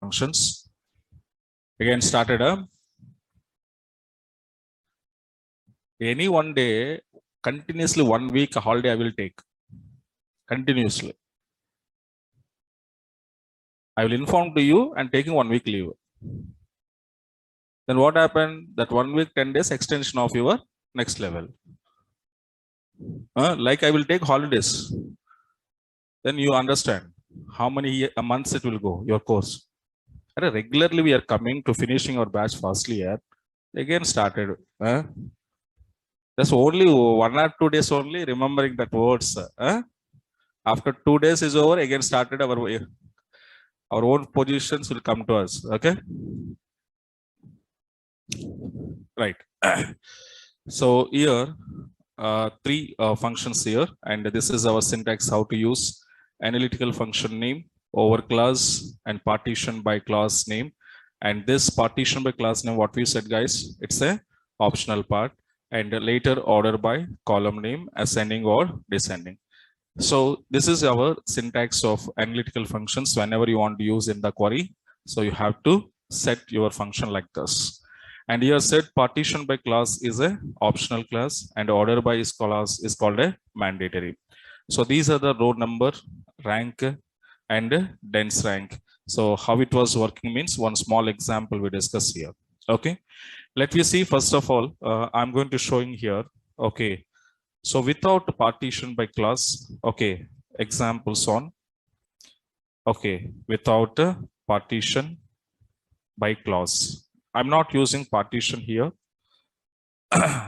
functions. Again started any one day, continuously 1 week holiday I will take continuously. I will inform to you and taking 1 week leave. Then what happened? That 1 week, 10 days extension of your next level. Like I will take holidays. Then you understand how many months it will go, your course. Regularly we are coming to finishing our batch fastly here. Again started. Just only 1 or 2 days only remembering that words. After 2 days is over, again started our own positions will come to us. Okay. Right. So here, 3 functions here, and this is our syntax how to use analytical function name, over class, and partition by class name. And this partition by class name, what we said, guys, it's a optional part, and later order by column name, ascending or descending. So this is our syntax of analytical functions whenever you want to use in the query. So you have to set your function like this. And here said partition by class is a optional class, and order by class is called a mandatory. So these are the row number, rank, and dense rank. So how it was working means one small example we discuss here. Okay, let me see. First of all, I'm going to showing here. Okay, so without partition by class, okay, examples on. Okay, without partition by class, I'm not using partition here.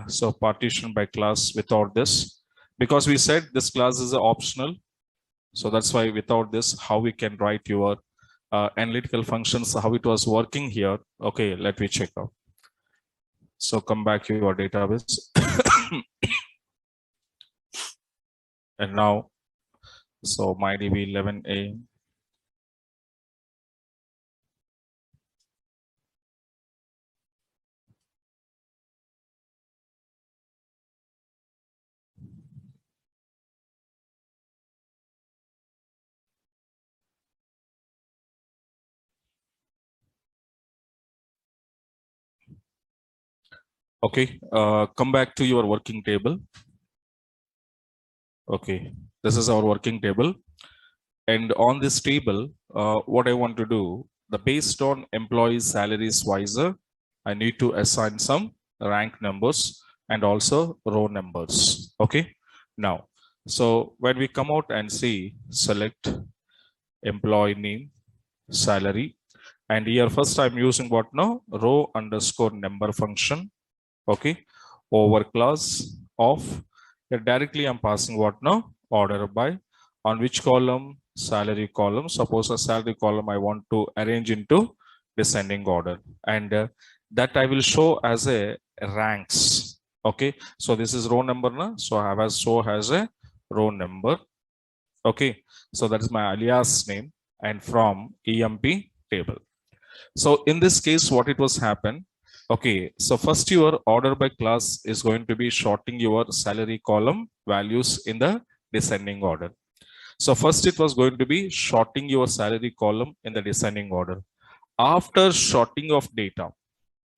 So partition by class without this, because we said this class is optional. So that's why without this, how we can write your analytical functions, how it was working here. Okay, let me check out. So come back to your database. And now, so MyDB 11a. Okay, come back to your working table. Okay, this is our working table. And on this table, what I want to do, based on employees' salaries wiser, I need to assign some rank numbers and also row numbers. Okay, now, so when we come out and see, select employee name, salary, and here first I'm using what now, row underscore number function. Okay, over class of, directly I'm passing what now, order by, on which column, salary column. Suppose a salary column I want to arrange into descending order, and that I will show as a ranks. Okay, so this is row number now, so I have show as a row number. Okay, so that is my alias name, and from EMP table. So in this case, what it was happen. Okay, so first your order by class is going to be sorting your salary column values in the descending order. So first it was going to be sorting your salary column in the descending order. After sorting of data,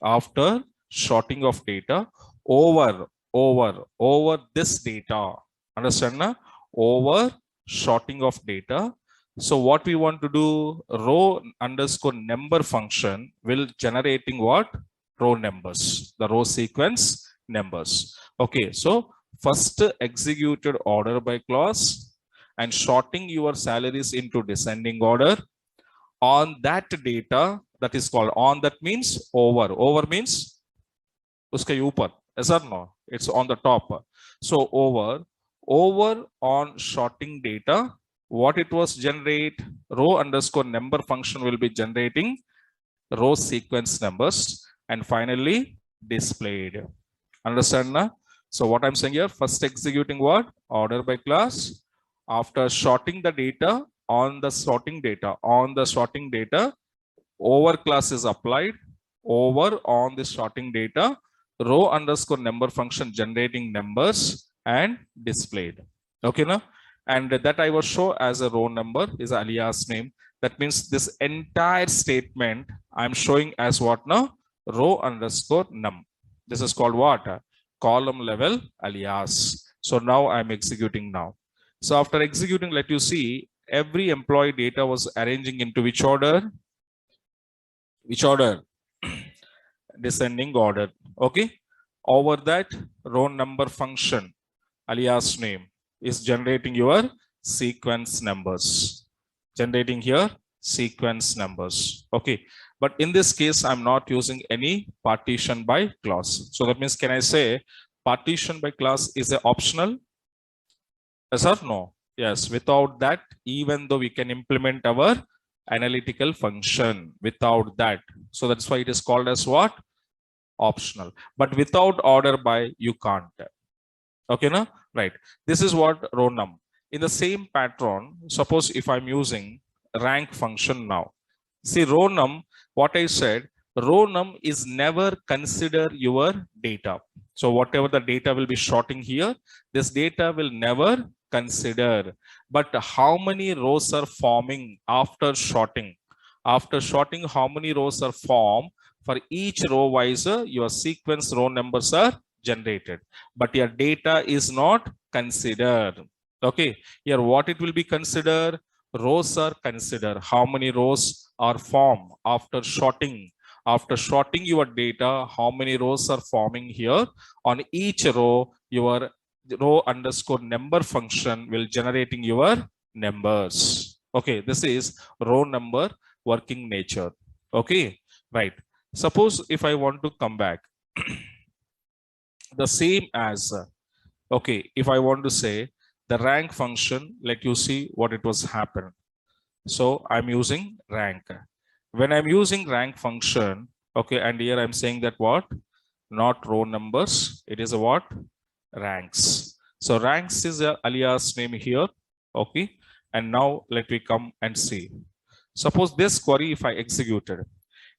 over this data, understand na? Over sorting of data. So what we want to do, row underscore number function will generating what? Row numbers, the row sequence numbers. Okay, so first executed order by class and sorting your salaries into descending order. On that data, that is called on, that means over. Over means uska upar, yes or no? It's on the top. So over on sorting data, what it was generate, row underscore number function will be generating row sequence numbers, and finally displayed. Understand na? So what I'm saying here, first executing what? Order by class. After sorting the data, on the sorting data, over class is applied. Over on the sorting data, row underscore number function generating numbers and displayed. Okay, na? And that I will show as a row number is alias name. That means this entire statement I'm showing as what now? Row underscore num. This is called what? Column level alias. So now I'm executing now. So after executing, let you see every employee data was arranging into which order? Which order? Descending order. Okay. Over that, row number function alias name is generating your sequence numbers. Generating here sequence numbers. Okay. But in this case, I'm not using any partition by clause. So that means, can I say partition by clause is a optional? Yes or no? Yes. Without that, even though we can implement our analytical function without that. So that's why it is called as what? Optional. But without order by, you can't. Okay, no? Right. This is what row num. In the same pattern, suppose if I'm using rank function now. See, row num, what I said, row num is never consider your data. So whatever the data will be sorting here, this data will never consider. But how many rows are forming after sorting? After sorting, how many rows are formed? For each row wise, your sequence row numbers are generated, but your data is not considered. Okay, here what it will be considered? Rows are considered. How many rows are formed after sorting? After sorting your data, how many rows are forming here? On each row, your row underscore number function will generating your numbers. Okay, this is row number working nature. Okay, right. Suppose if I want to come back the same as okay, if I want to say the rank function, let you see what it was happen. So I'm using rank. When I'm using rank function, okay, and here I'm saying that what? Not row numbers, it is a what? Ranks. So ranks is a alias name here. Okay, and now let me come and see. Suppose this query, if I executed,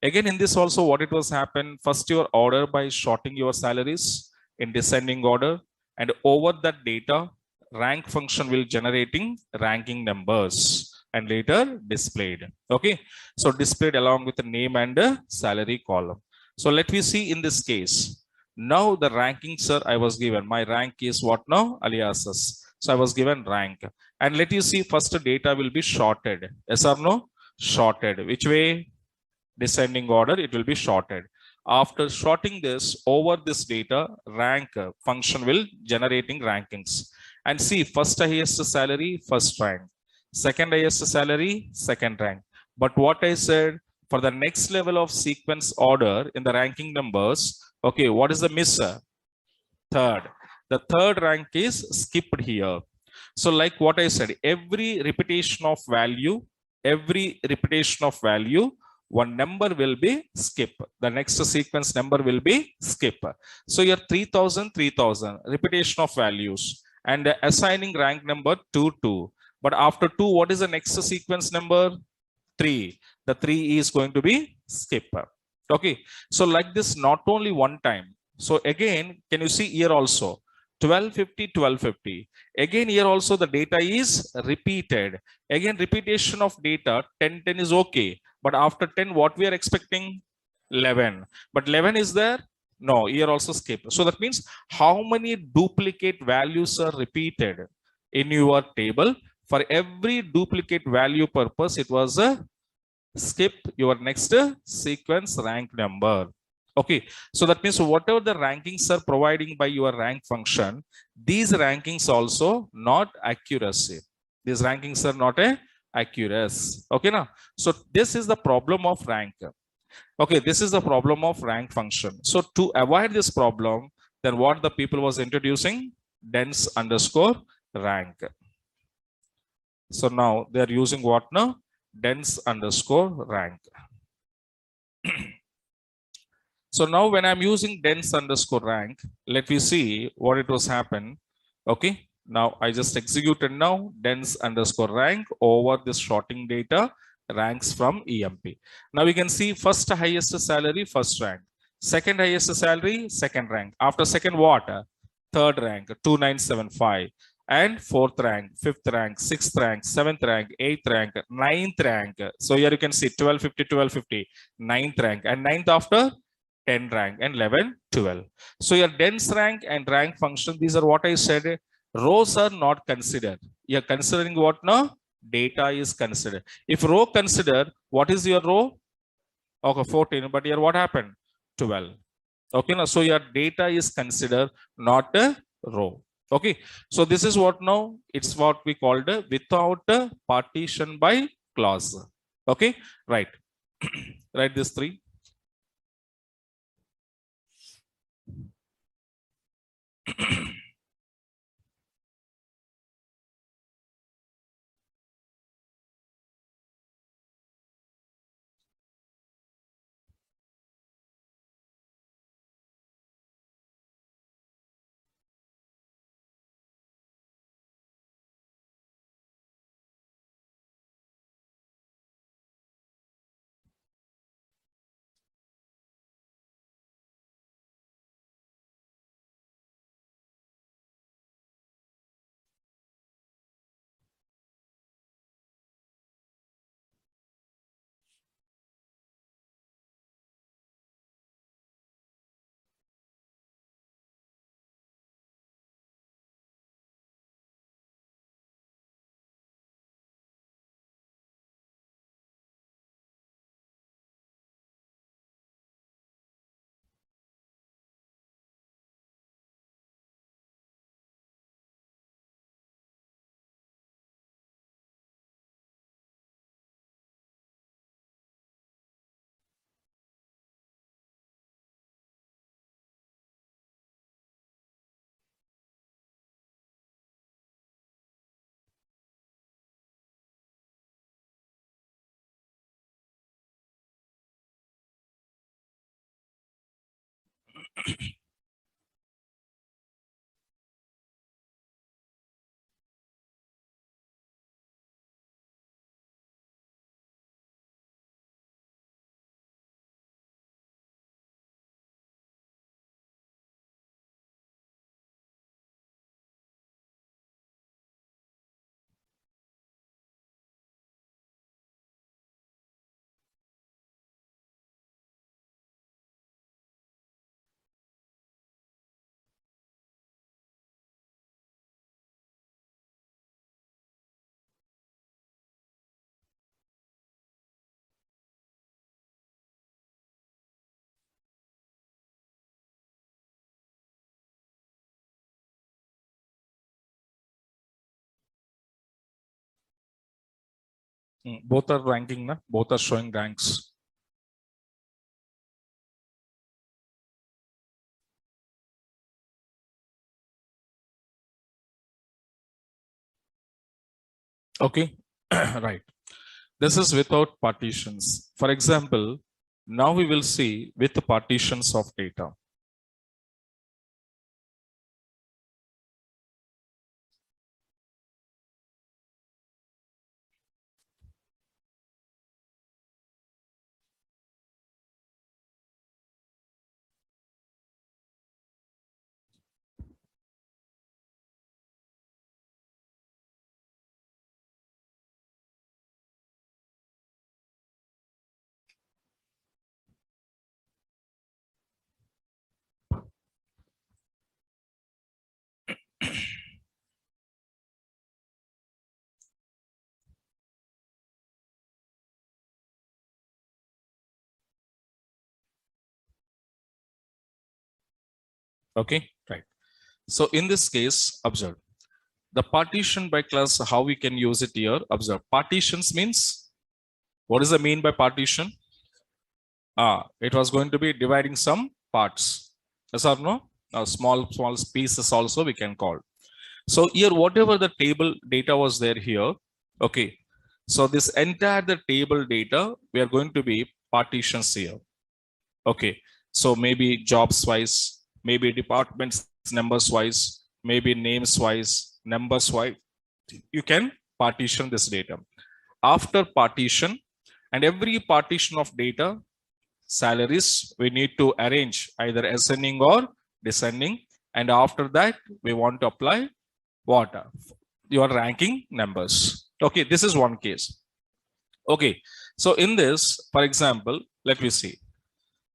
again in this also what it was happen, first your order by sorting your salaries in descending order, and over that data rank function will generating ranking numbers and later displayed. Okay, so displayed along with the name and salary column. So let me see in this case. Now the ranking, sir, I was given my rank is what now? Aliases. So I was given rank, and let you see first data will be sorted. Yes or no? Sorted. Which way? Descending order, it will be sorted. After sorting this over this data, rank function will generating rankings. And see, first highest salary, first rank. Second highest salary, second rank. But what I said, for the next level of sequence order in the ranking numbers, okay, what is the miss? Third. The third rank is skipped here. So like what I said, every repetition of value, one number will be skip. The next sequence number will be skip. So your 3000, repetition of values, and assigning rank number 2. But after 2, what is the next sequence number? 3. The 3 is going to be skip. Okay. So like this, not only one time. So again, can you see here also? 1250. Again, here also the data is repeated. Again, repetition of data, 10 is okay. But after 10, what we are expecting? 11. But 11 is there? No, here also skip. So that means how many duplicate values are repeated in your table? For every duplicate value purpose, it was a skip your next sequence rank number. Okay, so that means whatever the rankings are providing by your rank function, these rankings also not accuracy. These rankings are not a accuracy. Okay, now, so this is the problem of rank. Okay, this is the problem of rank function. So to avoid this problem, then what the people was introducing? Dense underscore rank. So now they are using what now? Dense underscore rank. So now when I'm using dense underscore rank, let me see what it was happen. Okay, now I just executed now dense underscore rank over this sorting data ranks from EMP. Now we can see first highest salary, first rank. Second highest salary, second rank. After second what? Third rank, 2975. and fourth rank, fifth rank, sixth rank, seventh rank, eighth rank, ninth rank. So here you can see 1250, 1250, ninth rank, and ninth after 10 rank, and 11, 12. So your dense rank and rank function, these are what I said. Rows are not considered. You're considering what now? Data is considered. If row considered, what is your row? Okay, 14, but here what happened? 12. Okay, now so your data is considered, not a row. Okay, so this is what now it's what we called without a partition by clause. Okay, right. Write this three. Both are ranking, na? Both are showing ranks. Okay, right. This is without partitions. For example, now we will see with the partitions of data. Okay, right. So in this case, observe the partition by class, how we can use it here. Observe partitions means, what does it mean by partition? It was going to be dividing some parts. Yes or no? Small pieces also we can call. So here, whatever the table data was there here, okay. So this entire the table data, we are going to be partitions here. Okay. So maybe jobs wise, maybe departments numbers wise, maybe names wise, numbers wise. You can partition this data. After partition, and every partition of data, salaries, we need to arrange either ascending or descending. And after that, we want to apply what? You are ranking numbers. Okay, this is one case. Okay, so in this, for example, let me see.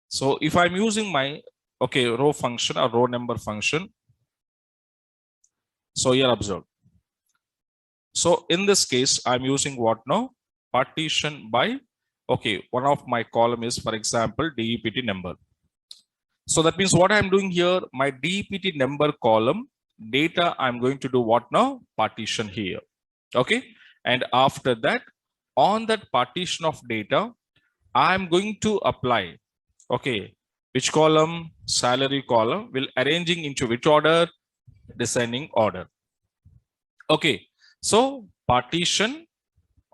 So if I'm using my, okay, row function or row number function, so here observe. So in this case, I'm using what now? Partition by, okay, one of my column is, for example, DEPT number. So that means what I'm doing here, my DEPT number column data, I'm going to do what now? Partition here. Okay. And after that, on that partition of data, I'm going to apply, okay, which column? Salary column, will arranging into which order? Descending order. Okay. So partition,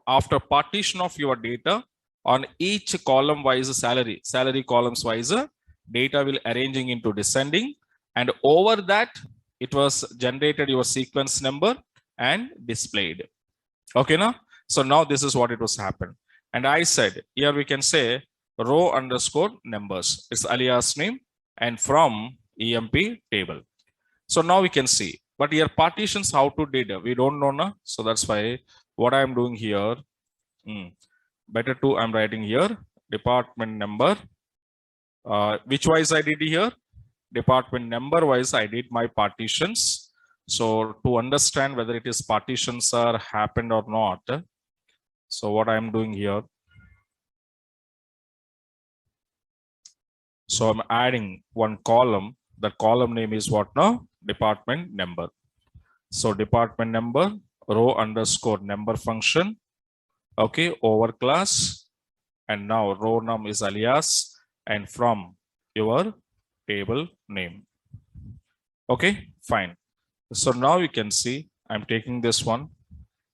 after partition of your data, on each column wise salary columns wise, data will arranging into descending, and over that it was generated your sequence number and displayed. Okay, now so now this is what it was happened. And I said here we can say row underscore numbers, it's alias name, and from EMP table. So now we can see, but here partitions how to data we don't know now. So that's why what I'm doing here, better to I'm writing here department number, which wise I did here, department number wise I did my partitions. So to understand whether it is partitions are happened or not, so what I'm doing here, so I'm adding one column. The column name is what now? Department number. So department number, row underscore number function, okay, over class, and now row num is alias, and from your table name. Okay, fine. So now you can see I'm taking this one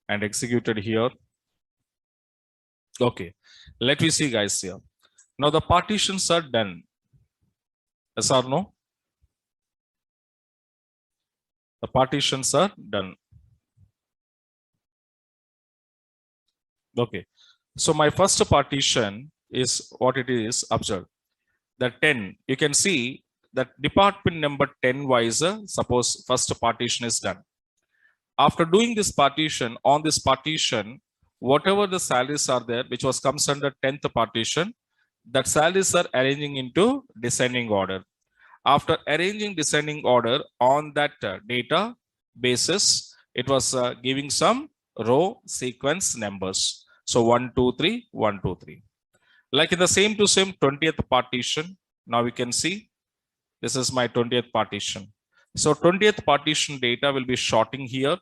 and executed here. Okay, let me see guys here. Now the partitions are done. Yes or no? The partitions are done. Okay, so my first partition is what it is. Observe the 10. You can see that department number 10 wise, suppose first partition is done. After doing this partition, on this partition, whatever the salaries are there, which was comes under 10th partition, that salaries are arranging into descending order. After arranging descending order on that data basis, it was giving some row sequence numbers. So 1, 2, 3, 1, 2, 3. Like in the same to same 20th partition, now we can see this is my 20th partition. So 20th partition data will be sorting here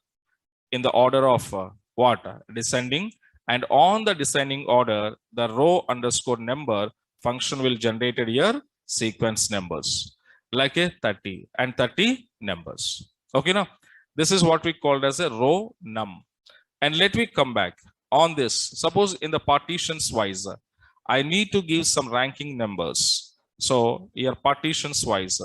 in the order of what? Descending. And on the descending order, the row underscore number function will generate here sequence numbers like a 30 and 30 numbers. Okay, now this is what we called as a row num. And let me come back on this. Suppose in the partitions wise, I need to give some ranking numbers. So here partitions wise,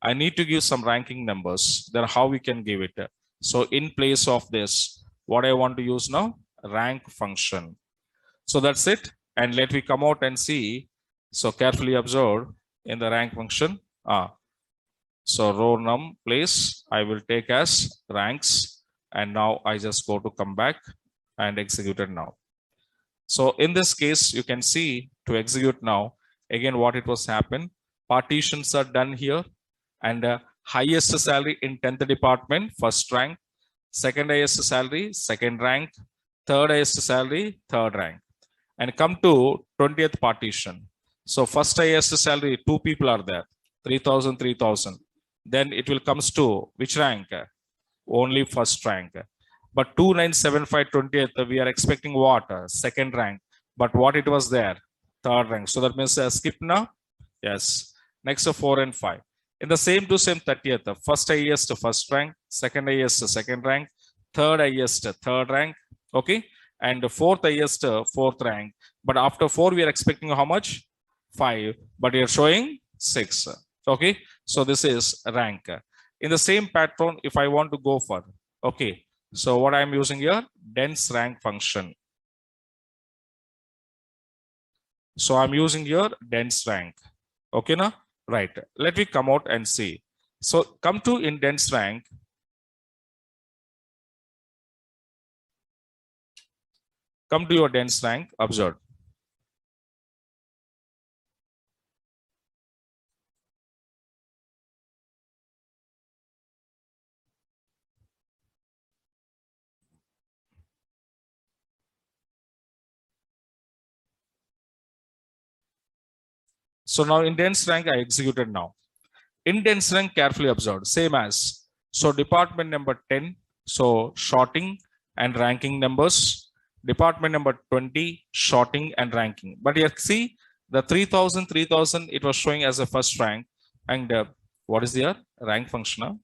I need to give some ranking numbers. Then how we can give it? So in place of this, what I want to use now? Rank function. So that's it. And let me come out and see. So carefully observe in the rank function. So row num place, I will take as ranks. And now I just go to come back and execute it now. So in this case, you can see to execute now, again, what it was happen. Partitions are done here, and highest salary in 10th department, first rank, second highest salary, second rank, third highest salary, third rank, and come to 20th partition. So first highest salary, 2 people are there, 3,000, 3,000. Then it will comes to which rank? Only first rank. But 2975 20th, we are expecting what? Second rank. But what it was there? Third rank. So that means skip now. Yes. Next 4 and 5. In the same to same 30th, first highest first rank, second highest second rank, third highest third rank. Okay. And fourth highest fourth rank. But after 4, we are expecting how much? 5. But you're showing 6. Okay. So this is rank. In the same pattern, if I want to go for, okay. So what I'm using here, dense rank function. So I'm using here dense rank. Okay, now, right. Let me come out and see. So come to in dense rank. Come to your dense rank, observe. So now in dense rank, I executed now. In dense rank, carefully observed, same as. So department number 10, so sorting and ranking numbers. Department number 20, sorting and ranking. But here see, the 3000, 3000, it was showing as a first rank. And what is their rank function now?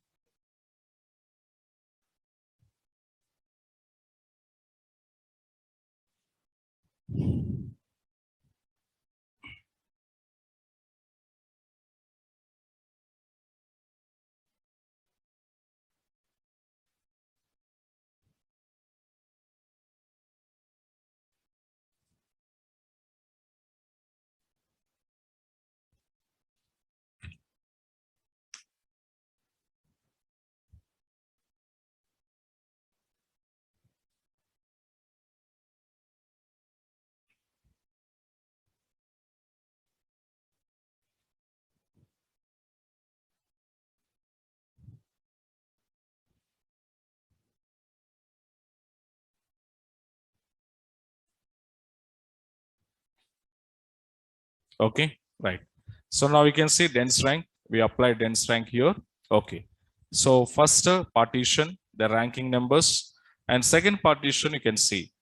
Okay, right. So now we can see dense rank. We apply dense rank here. Okay. So first partition, the ranking numbers, and second partition you can see.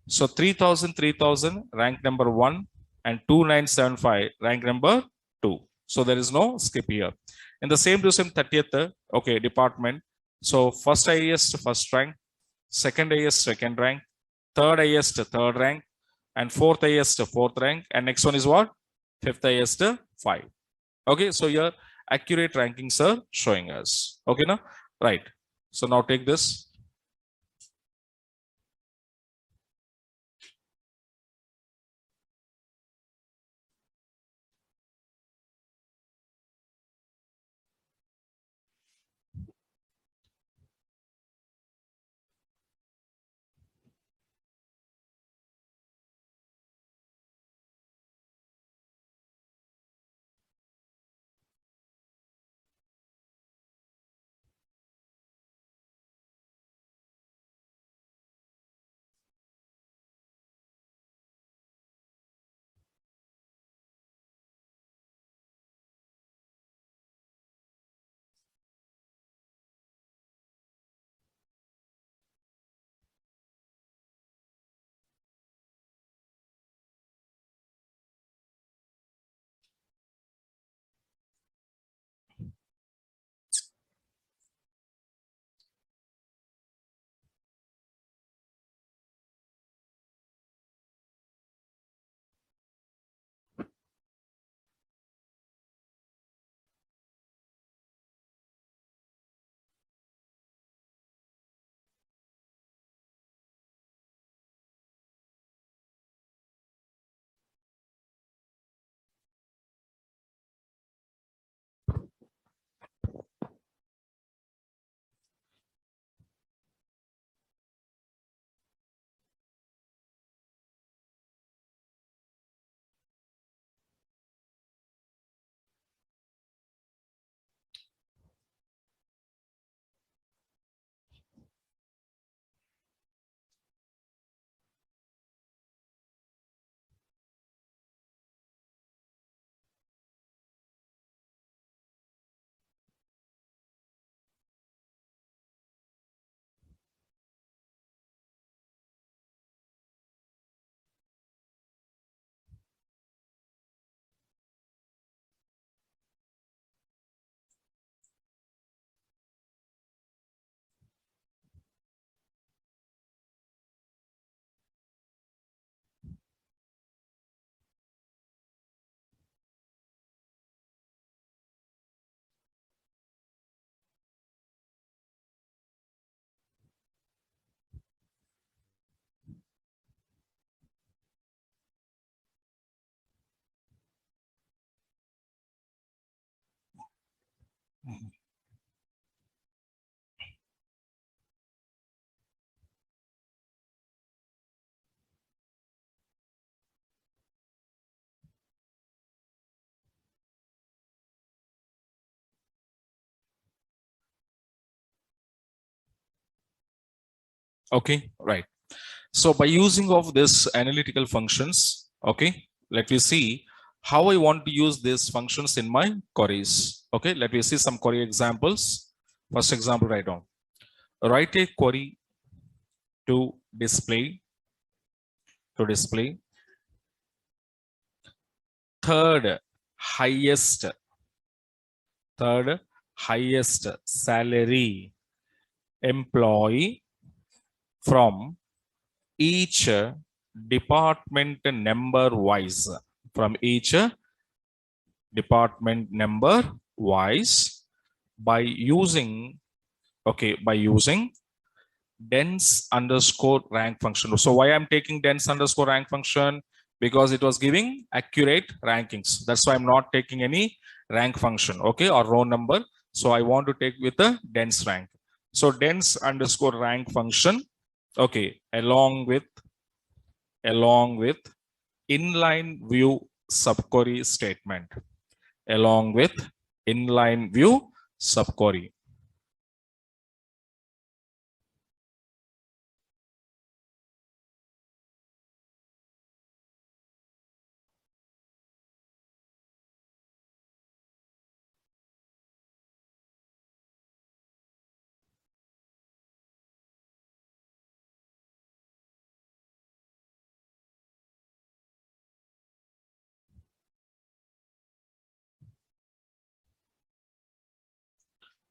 So 3000, 3000, rank number 1, and 2975, rank number 2. So there is no skip here. In the same to same 30th, okay, department. So first highest, first rank, second highest, second rank, third highest, third rank, and fourth highest, fourth rank. And next one is what? Fifth highest, 5. Okay, so your accurate rankings are showing us. Okay, now, right. So now take this. Okay, right. So by using of this analytical functions, okay, let me see how I want to use these functions in my queries. Okay, let me see some query examples. First example, write down. Write a query to display third highest third highest salary employee from each department number wise, from each department number wise, by using, okay, by using dense underscore rank function. So why I'm taking dense underscore rank function? Because it was giving accurate rankings. That's why I'm not taking any rank function, okay, or row number. So I want to take with a dense rank. So dense underscore rank function, okay, along with inline view subquery statement, along with inline view subquery.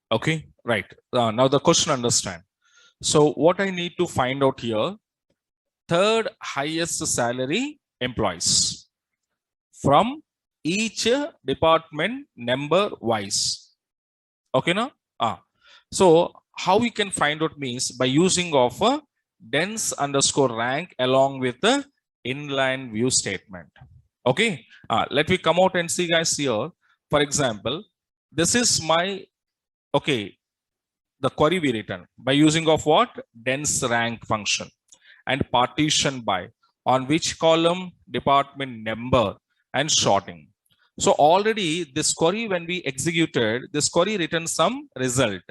Okay, right. Now the question understand. So what I need to find out here, third highest salary employees from each department number wise. Okay, now? So how we can find out means by using of a dense underscore rank along with the inline view statement. Okay, let me come out and see guys here. For example, this is my, okay, the query we written by using of what? Dense rank function and partition by on which column, department number, and sorting. So already this query, when we executed, this query written some result.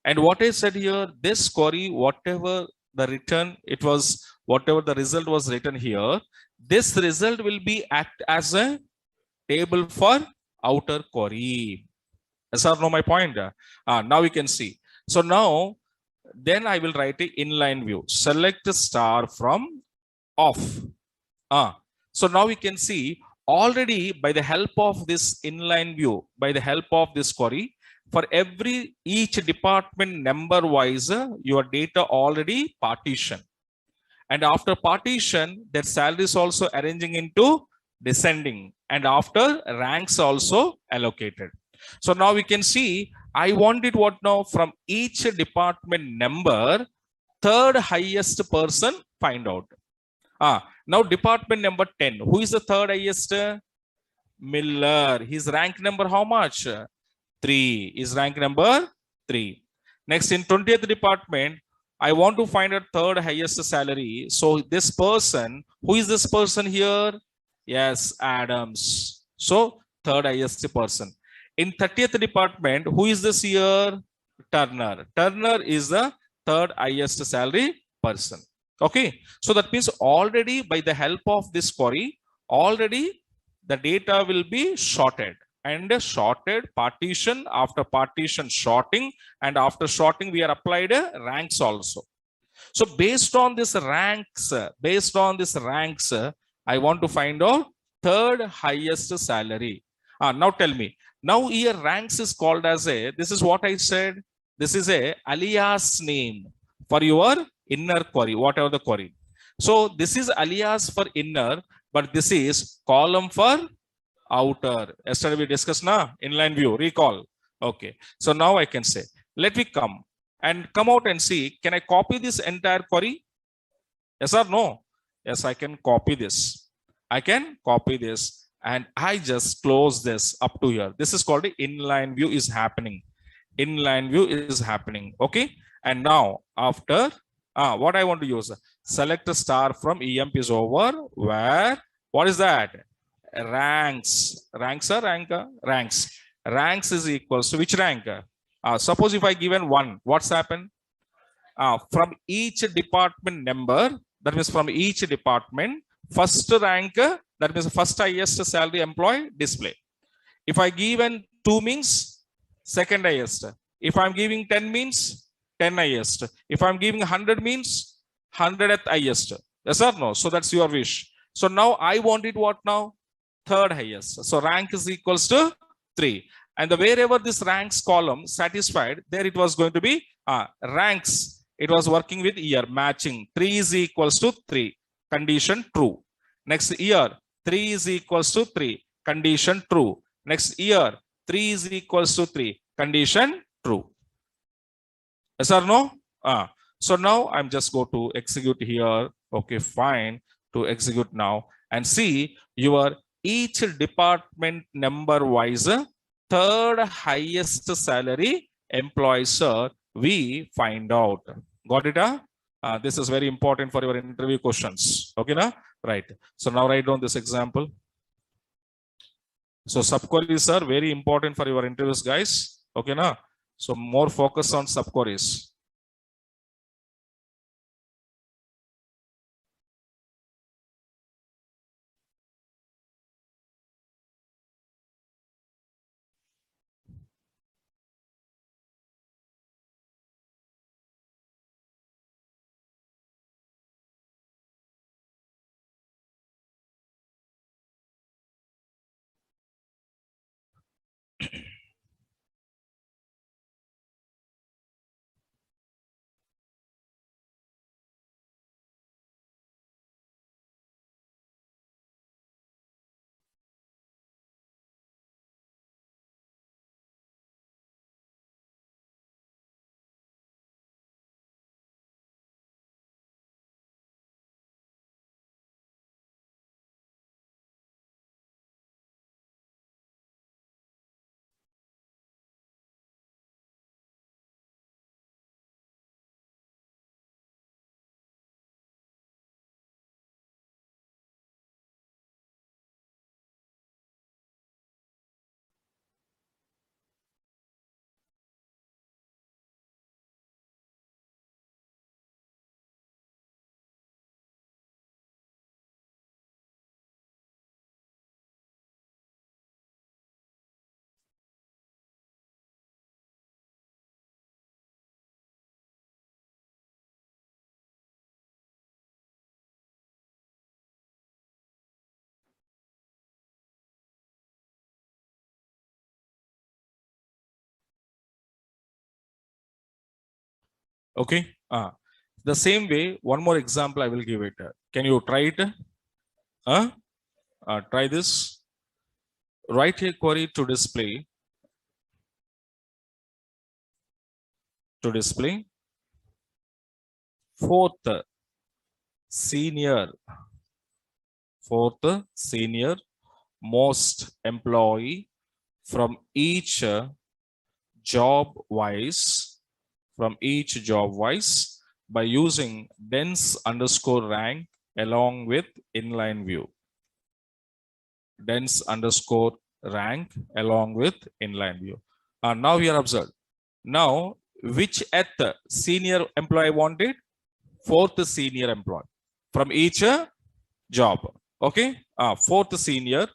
And what I said here, this query, whatever the return, it was, whatever the result was written here, this result will be act as a table for outer query. Yes or no, my point? Now we can see. So now, then I will write a inline view. Select a star from off. So now we can see already by the help of this inline view, by the help of this query, for every each department number wise, your data already partition. And after partition, their salary is also arranging into descending. And after ranks also allocated. So now we can see, I wanted what now from each department number, third highest person find out. Now department number 10. Who is the third highest? Miller. His rank number how much? 3. Is rank number 3. Next in 20th department, I want to find a third highest salary. So this person, who is this person here? Yes, Adams. So third highest person. In 30th department, who is this here? Turner. Turner is the third highest salary person. Okay. So that means already by the help of this query, already the data will be sorted and sorted partition after partition sorting, and after sorting we are applied ranks also. So based on this ranks, I want to find out third highest salary. Now tell me, now here ranks is called as a, this is what I said, this is a alias name for your inner query, whatever the query. So this is alias for inner, but this is column for outer. Yesterday we discussed na inline view, recall. Okay, so now I can say, let me come out and see, can I copy this entire query? Yes or no? Yes, I can copy this. I can copy this and I just close this up to here. This is called the inline view is happening. Inline view is happening. Okay. And now after what I want to use, select a star from EMP is over. Where? What is that? Ranks. Ranks are ranks. Ranks is equals to which rank? Suppose if I given 1, what's happened? from each department number, that means from each department, first rank, that means first highest salary employee display. If I given 2 means second highest. If I'm giving 10 means 10 highest. If I'm giving 100 means 100 at highest. Yes or no? So that's your wish. So now I want it what now? Third highest. So rank is equals to 3. And the wherever this ranks column satisfied, there it was going to be ranks. It was working with year matching. 3 is equals to 3. Condition true. Next year, 3 is equals to 3. Condition true. Next year, 3 is equals to 3. Condition true. Yes or no? So now I'm just go to execute here. Okay, fine. To execute now and see your each department number wise third highest salary employee, sir, we find out. Got it? This is very important for your interview questions. Okay, na? Right. So now write down this example. So subqueries are very important for your interviews, guys. Okay, na? So more focus on subqueries. Okay. The same way, one more example I will give it. Can you try it? Try this. Write a query to display fourth senior most employee from each job wise by using dense underscore rank along with inline view. Dense underscore rank along with inline view. Now we are observed. Now, which at the senior employee wanted? Fourth senior employee from each job. Okay. Fourth senior.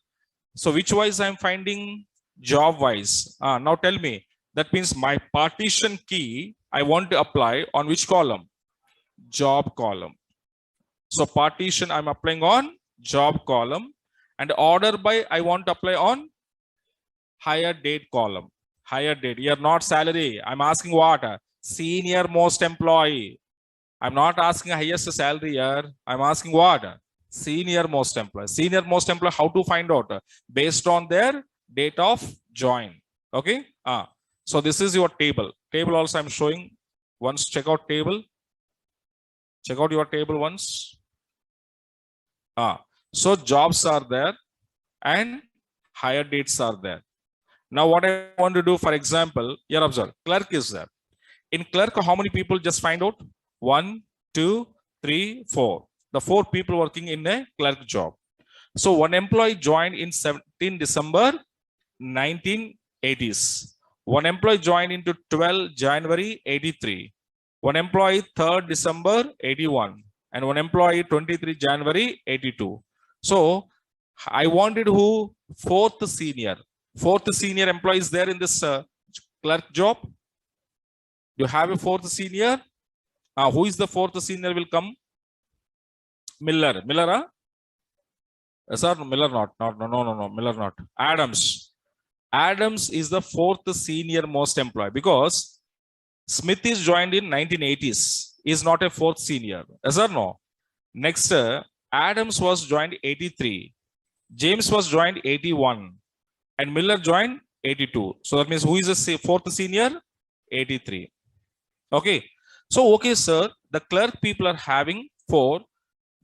So which wise I'm finding? Job wise. Now tell me. That means my partition key I want to apply on which column? Job column. So partition I'm applying on job column, and order by I want to apply on hire date column. Hire date. Here not salary. I'm asking what? Senior most employee. I'm not asking highest salary here. I'm asking what? Senior most employee. Senior most employee, how to find out? Based on their date of join. Okay. So this is your table. Table also I'm showing. Once check out table. Check out your table once. So jobs are there and hire dates are there. Now what I want to do, for example, here observe, clerk is there. In clerk, how many people just find out? 1, 2, 3, 4. The 4 people working in a clerk job. So one employee joined in 17 December 1980s. One employee joined into 12 January 83. One employee 3rd December 81 and one employee 23 January 82. So I wanted who? 4th senior. 4th senior employee is there in this clerk job. You have a 4th senior. Who is the 4th senior will come? Miller. Miller, huh? Yes, sir. Miller not. No. Miller not. Adams. Adams is the 4th senior most employee because Smith is joined in 1980s. He is not a 4th senior. Yes or no? Next, Adams was joined 83. James was joined 81. And Miller joined 82. So that means who is the 4th senior? 83. Okay. So, okay, sir. The clerk people are having 4.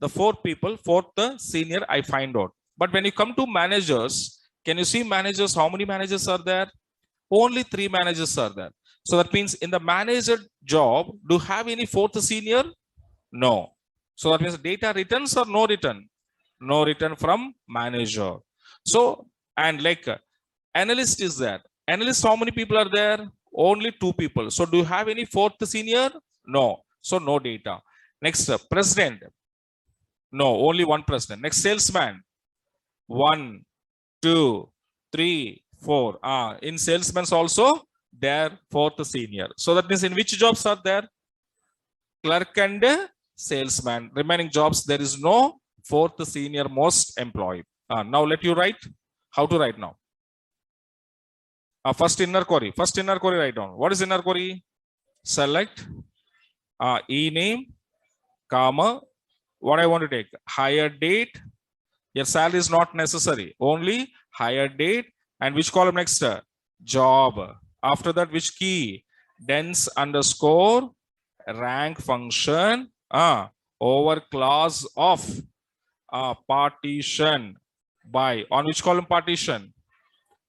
The 4 people, 4th senior, I find out. But when you come to managers, can you see managers? How many managers are there? Only 3 managers are there. So that means in the manager job, do you have any 4th senior? No. So that means data returns or no return? No return from manager. So, and like analyst is there. Analyst, how many people are there? Only 2 people. So do you have any 4th senior? No. So no data. Next, president. No, only 1 president. Next, salesman. 1, 2, 3, 4. In salesmen also, there 4th senior. So that means in which jobs are there? Clerk and salesman. Remaining jobs, there is no 4th senior most employee. Now let you write. How to write now? First inner query. First inner query write down. What is inner query? Select e-name, comma. What I want to take? Hire date. Your salary is not necessary. Only hire date. And which column next? Job. After that, which key? Dense underscore rank function over class of partition by. On which column partition?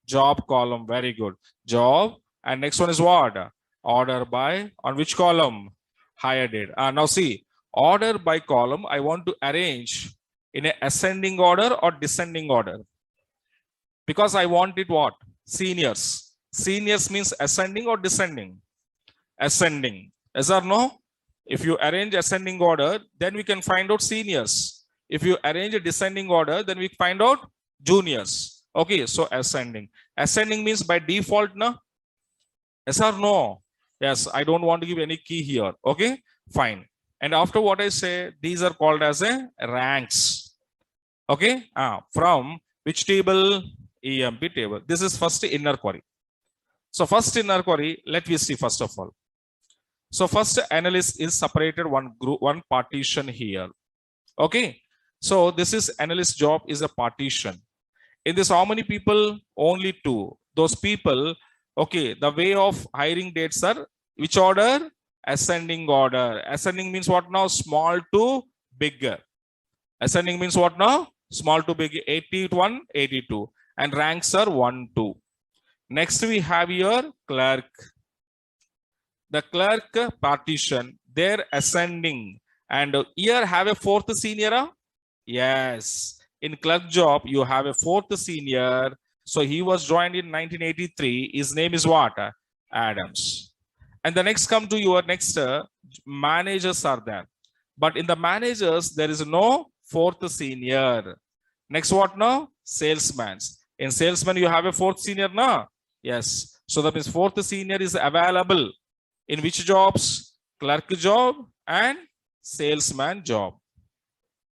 Job column. Very good. Job. And next one is what? Order by. On which column? Hire date. Now see, order by column, I want to arrange in a ascending order or descending order. Because I want it what? Seniors. Seniors means ascending or descending? Ascending. Yes or no? If you arrange ascending order, then we can find out seniors. If you arrange a descending order, then we find out juniors. Okay, so ascending. Ascending means by default, no? Yes or no? Yes, I don't want to give any key here. Okay, fine. And after what I say, these are called as a ranks. Okay, from which table? EMP table. This is first inner query. So first inner query, let me see first of all. So first analyst is separated one group, one partition here. Okay, so this is analyst job is a partition. In this, how many people? Only 2. Those people, okay, the way of hiring dates are which order? Ascending order. Ascending means what now? Small to bigger. Ascending means what now? Small to big. 81, 82. And ranks are 1, 2. Next we have here clerk. The clerk partition, they're ascending. And here have a 4th senior? Yes. In clerk job, you have a 4th senior. So he was joined in 1983. His name is what? Adams. And the next come to your next managers are there. But in the managers, there is no 4th senior. Next what now? Salesman. In salesman, you have a 4th senior now? Yes. So that means 4th senior is available. In which jobs? Clerk job and salesman job.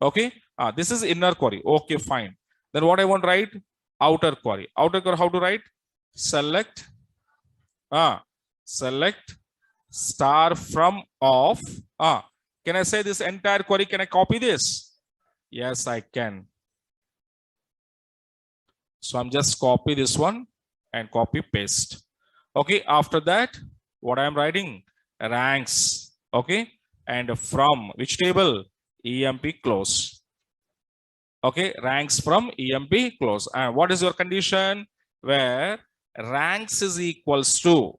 Okay. This is inner query. Okay, fine. Then what I want to write? Outer query. Outer query, how to write? Select. Select star from off. Can I say this entire query? Can I copy this? Yes, I can. So I'm just copy this one and copy paste. Okay, after that, what I'm writing? Ranks. Okay, and from which table? EMP close. Okay, ranks from EMP close. And what is your condition? Where ranks is equals to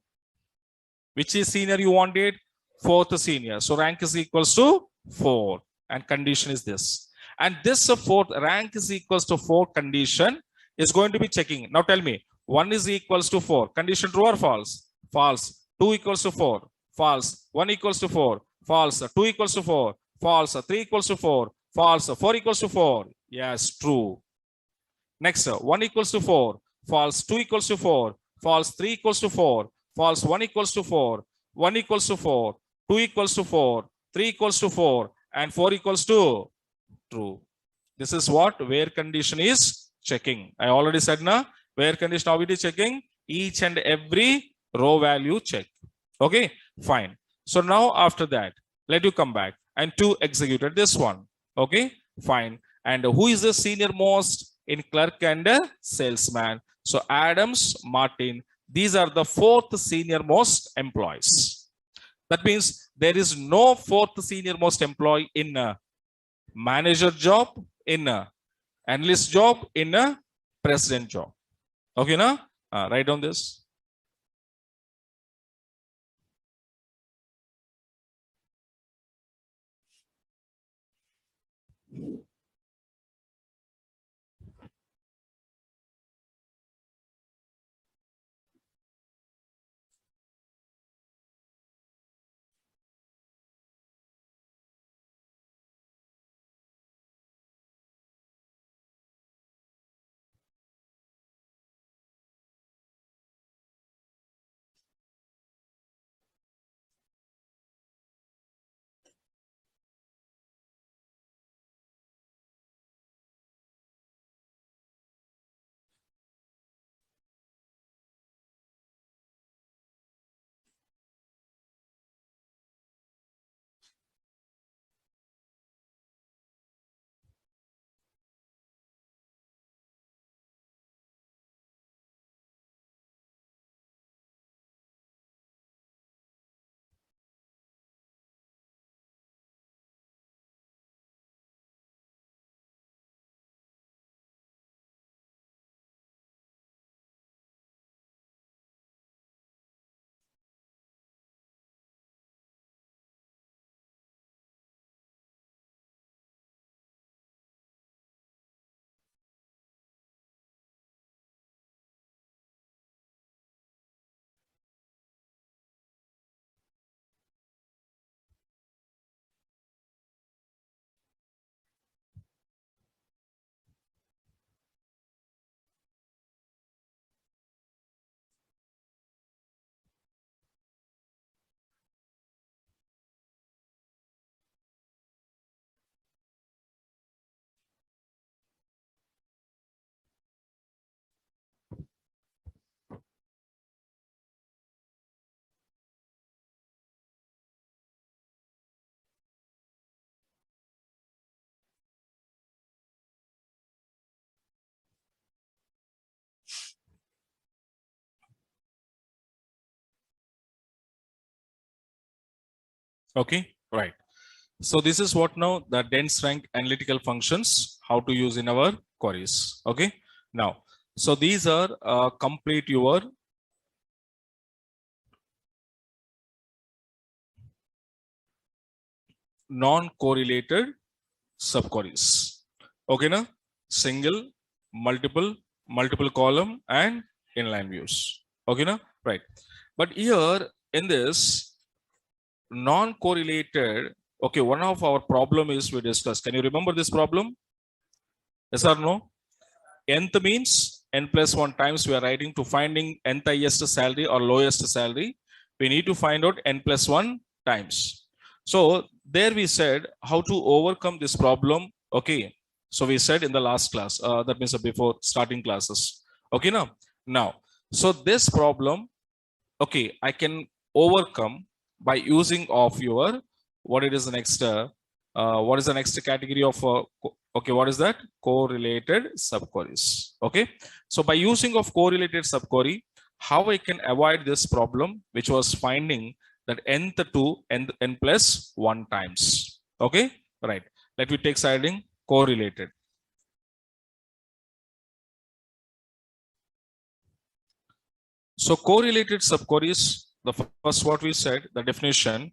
which is senior you wanted? 4th senior. So rank is equals to 4. And condition is this. And this 4th rank is equals to 4 condition is going to be checking. Now tell me, 1 is equals to 4. Condition true or false? False. 2 equals to 4. false. 1 equals to 4, false. 2 equals to 4, false. 3 equals to 4, false. 4 equals to 4, yes, true. Next, 1 equals to 4, false. 2 equals to 4, false. 3 equals to 4, false. 1 equals to 4, 1 equals to 4, 2 equals to 4, 3 equals to 4, and 4 equals to true. This is what where condition is checking. I already said na where condition how it is checking each and every row value check. Okay, fine. So now after that, let you come back and to executed this one. Okay, fine. And who is the senior most in clerk and salesman? So Adams, Martin, these are the fourth senior most employees. That means there is no fourth senior most employee in a manager job, in a analyst job, in a president job. Okay, na? Write down this. Okay, right. So this is what now the dense rank analytical functions, how to use in our queries. Okay. Now, so these are complete your non-correlated subqueries. Okay, na? Single, multiple, multiple column, and inline views. Okay, na? Right. But here in this non-correlated, okay, one of our problem is we discussed. Can you remember this problem? Yes or no? Nth means n plus 1 times we are writing to finding nth highest salary or lowest salary. We need to find out n plus 1 times. So there we said how to overcome this problem. Okay. So we said in the last class, that means before starting classes. Okay, now, so this problem, okay, I can overcome by using of your, what it is the next, what is the next category of, okay, what is that? Correlated subqueries. Okay. So by using of correlated subquery, how I can avoid this problem, which was finding that nth to n plus 1 times. Okay, right. Let me take siding correlated. So correlated subqueries, the first what we said, the definition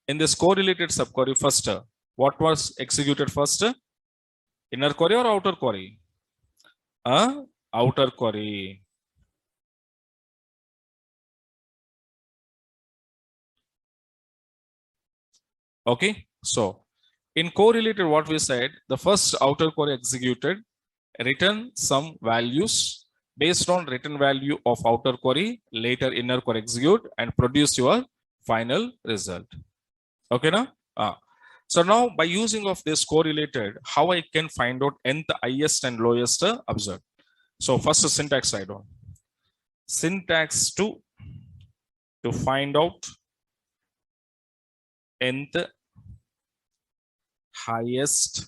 in this correlated subquery first, what was executed first? Inner query or outer query? Outer query. Okay, so in correlated, what we said, the first outer query executed, return some values based on return value of outer query, later inner query execute and produce your final result. Okay, now? So now by using of this correlated, how I can find out nth, highest and lowest observed. So first syntax I do. Syntax to find out nth, highest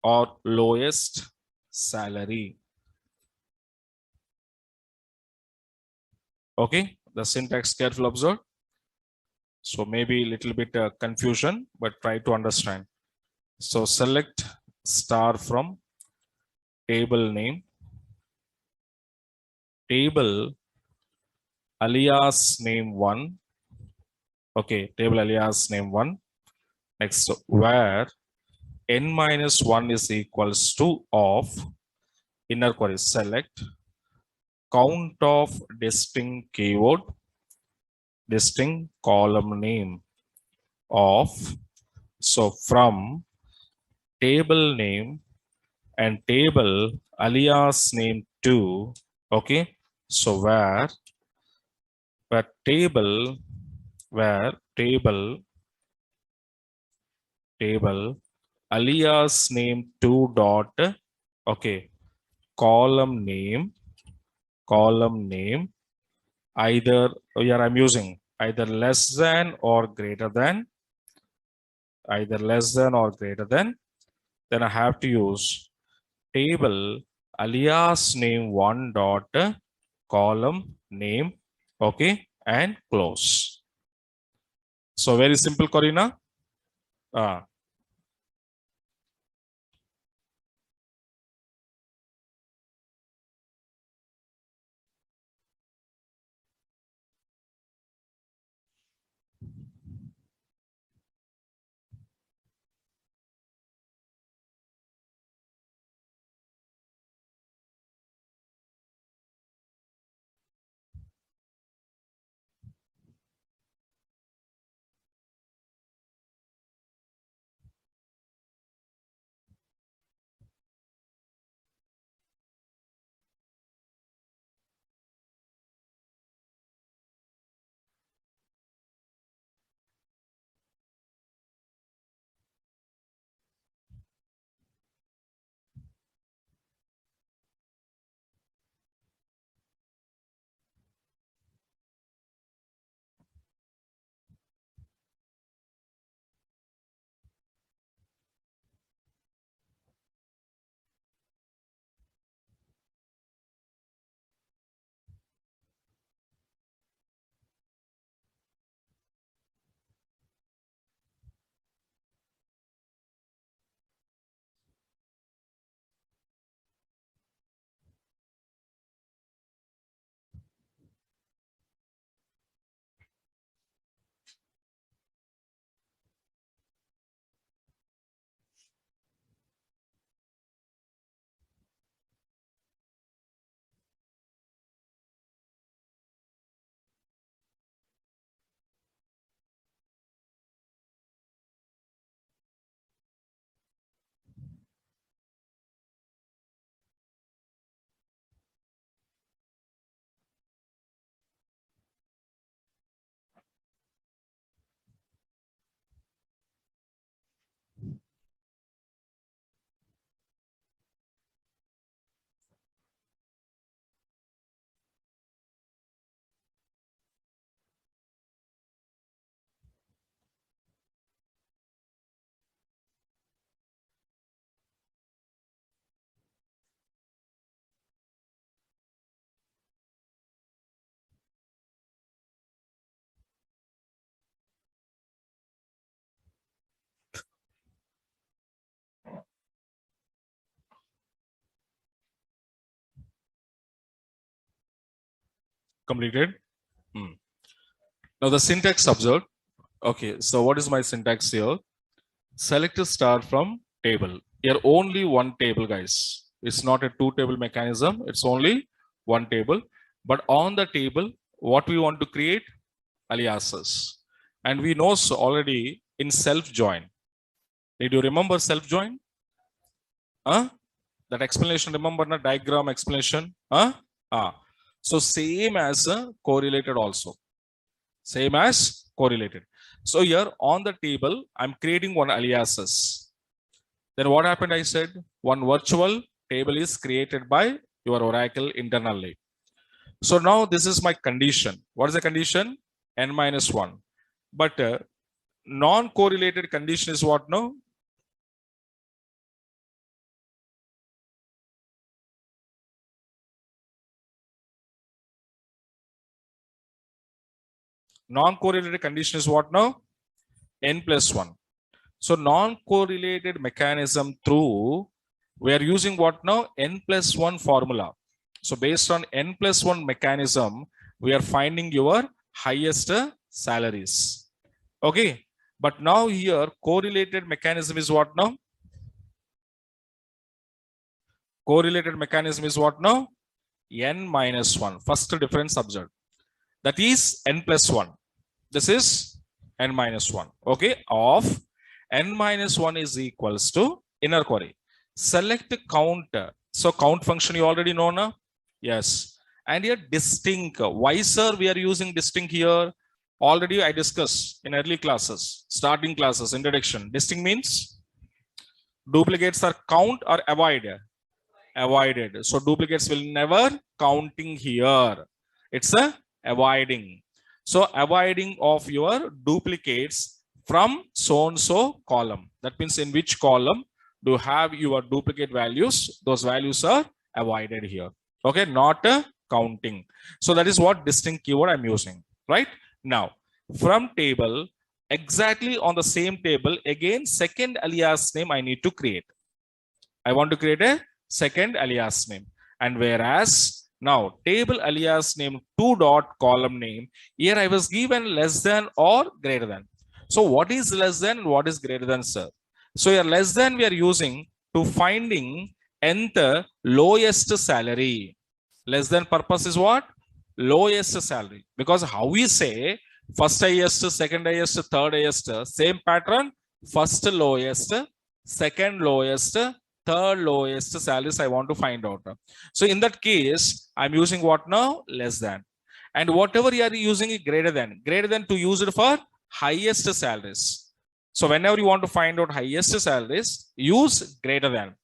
or lowest salary. Okay, the syntax careful observe. So maybe a little bit confusion, but try to understand. So select star from table name, table alias name one. Okay, table alias name one. Next, where n minus one is equals to of inner query select count of distinct keyword, distinct column name of. So from table name and table alias name 2. Okay, so where table alias name 2 dot, okay, column name either here I'm using either less than or greater than, then I have to use table alias name 1 dot column name, okay, and close. So very simple, Corina. Completed. Now the syntax observed. Okay, so what is my syntax here? Select a star from table. Here only one table, guys. It's not a two table mechanism. It's only one table. But on the table, what we want to create? Aliases. And we know already in self join. Did you remember self join? That explanation, remember the diagram explanation? So same as correlated also. Same as correlated. So here on the table, I'm creating one aliases. Then what happened? I said one virtual table is created by your Oracle internally. So now this is my condition. What is the condition? N minus 1. But non-correlated condition is what now? Non-correlated condition is what now? N plus 1. So non-correlated mechanism through, we are using what now? N plus 1 formula. So based on N plus 1 mechanism, we are finding your highest salaries. Okay. But now here correlated mechanism is what now? Correlated mechanism is what now? N minus 1. First difference observed. That is N plus 1. This is N minus 1. Okay. Of N minus 1 is equals to inner query. Select count. So count function you already know now? Yes. And here distinct. Why sir we are using distinct here? Already I discussed in early classes, starting classes, introduction. Distinct means duplicates are count or avoided. Avoided. So duplicates will never counting here. It's a avoiding. So avoiding of your duplicates from so and so column. That means in which column do you have your duplicate values? Those values are avoided here. Okay, not counting. So that is what distinct keyword I'm using. Right now, from table, exactly on the same table, again, second alias name I need to create. I want to create a second alias name. And whereas now table alias name 2 dot column name, here I was given less than or greater than. So what is less than and what is greater than, sir? So here less than we are using to finding nth lowest salary. Less than purpose is what? Lowest salary. Because how we say first highest, second highest, third highest, same pattern, first lowest, second lowest, third lowest salaries I want to find out. So in that case, I'm using what now? Less than. And whatever you are using is greater than to use it for highest salaries. So whenever you want to find out highest salaries, use greater than.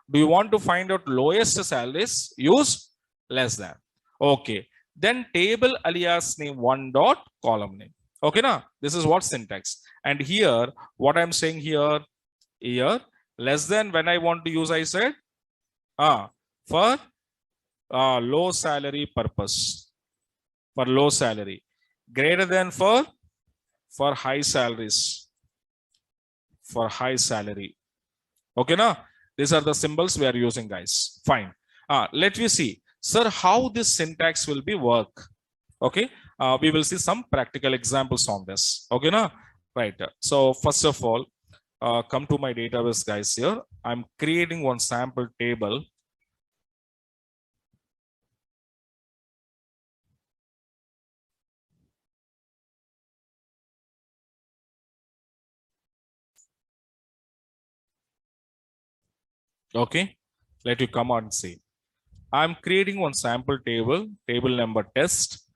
Do you want to find out lowest salaries? Use less than. Okay. Then table alias name 1 dot column name. Okay, now this is what syntax. And here, what I'm saying here, less than when I want to use, I said, for low salary purpose, for low salary. Greater than for high salaries, for high salary. Okay, now these are the symbols we are using, guys. Fine. Let me see, sir, how this syntax will be work. Okay, we will see some practical examples on this. Okay, now, right. So first of all, come to my database, guys. Here I'm creating one sample table. Okay, let you come out and see. I'm creating one sample table number test,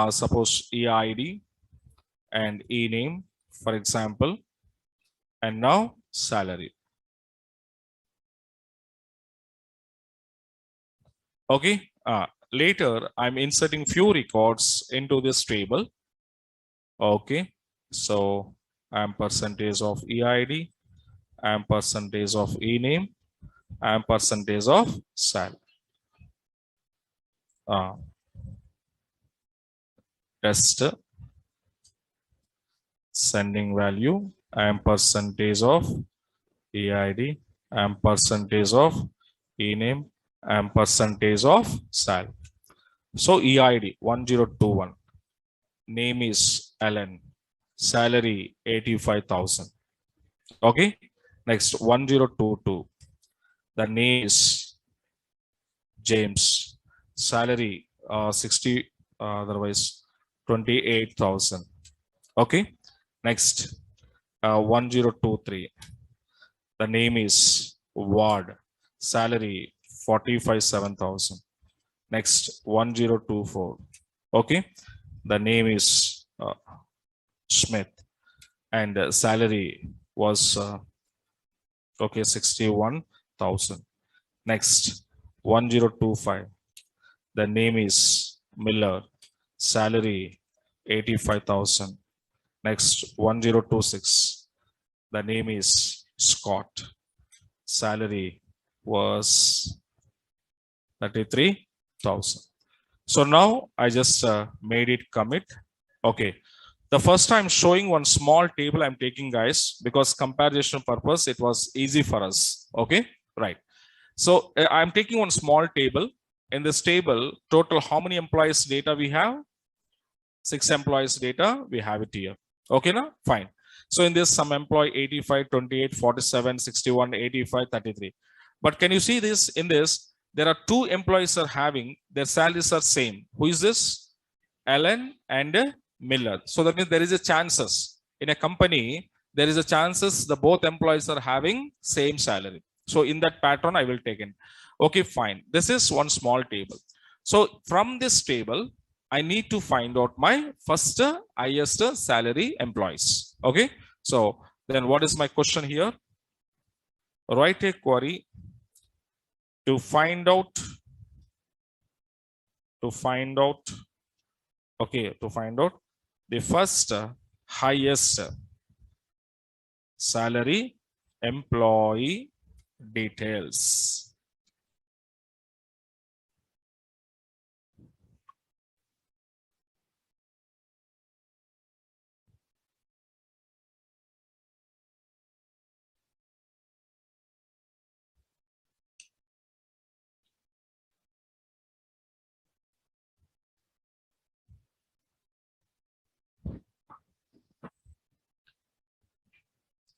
suppose EID and E name, for example, and now salary. Okay, later I'm inserting few records into this table. Okay, so I'm percentage of EID, I'm percentage of E name, I'm percentage of salary. Test sending value, I am percentage of EID, I am percentage of E name, I am percentage of salary. So EID 1021, name is Alan, salary 85,000. Okay, next 1022, the name is James, salary 60, otherwise 28,000. Okay, Next, 1023. The name is Ward. Salary 45,700. Next, 1024. Okay. The name is Smith. And salary was okay, 61,000. Next, 1025. The name is Miller. Salary 85,000. Next, 1026. The name is Scott. Salary was 33,000. So now I just made it commit. Okay. The first time showing one small table I'm taking, guys, because comparison purpose, it was easy for us. Okay. Right. So I'm taking one small table. In this table, total how many employees data we have? 6 employees data. We have it here. Okay, now fine. So in this, some employee 85, 28, 47, 61, 85, 33. But can you see this? In this, there are 2 employees are having their salaries are same. Who is this? Allen and Miller. So that means there is a chances in a company. There is a chances the both employees are having same salary. So in that pattern, I will take in. Okay, fine. This is one small table. So from this table, I need to find out my first highest salary employees. Okay. So then what is my question here? Write a query to find out, okay, to find out the first highest salary employee details.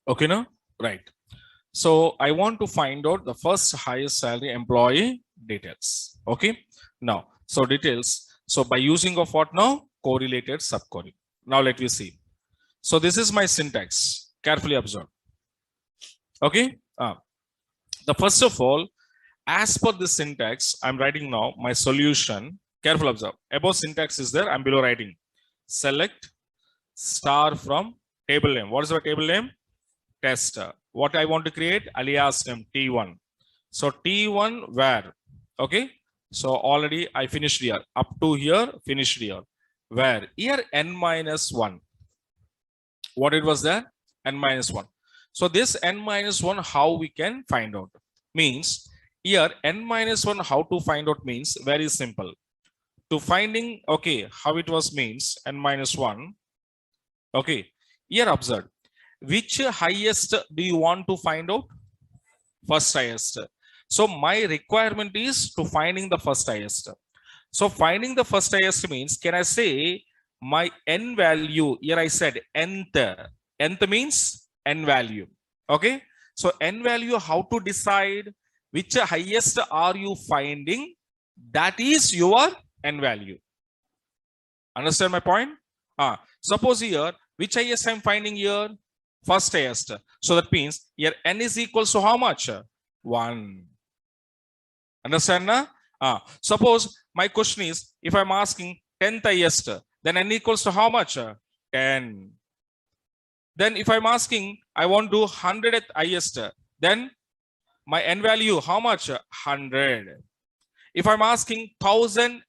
Okay, no? Right. So I want to find out the first highest salary employee details. Okay. Now, so details. So by using of what now? Correlated subquery. Now let me see. So this is my syntax. Carefully observe. Okay. The first of all, as per this syntax, I'm writing now my solution. Careful observe. Above syntax is there. I'm below writing. Select star from table name. What is our table name? Test. What I want to create? Alias name T1. So T1 where? Okay. So already I finished here. Up to here, finished here. Where? Here n minus 1. What it was there? N minus 1. So this n minus 1, how we can find out? Means here n minus 1, how to find out means very simple. To finding, okay, how it was means n minus 1. Okay. Here observe. Which highest do you want to find out? First highest. So my requirement is to finding the first highest. So finding the first highest means, can I say my n value? Here I said nth. Nth means n value. Okay. So n value, how to decide which highest are you finding? That is your n value. Understand my point? Suppose here, which highest I'm finding here? First highest. So that means here n is equals to how much? 1. Understand na? Suppose my question is, if I'm asking 10th highest, then n equals to how much? 10. Then if I'm asking, I want to do 100th highest, then my n value, how much? 100. If I'm asking 1000th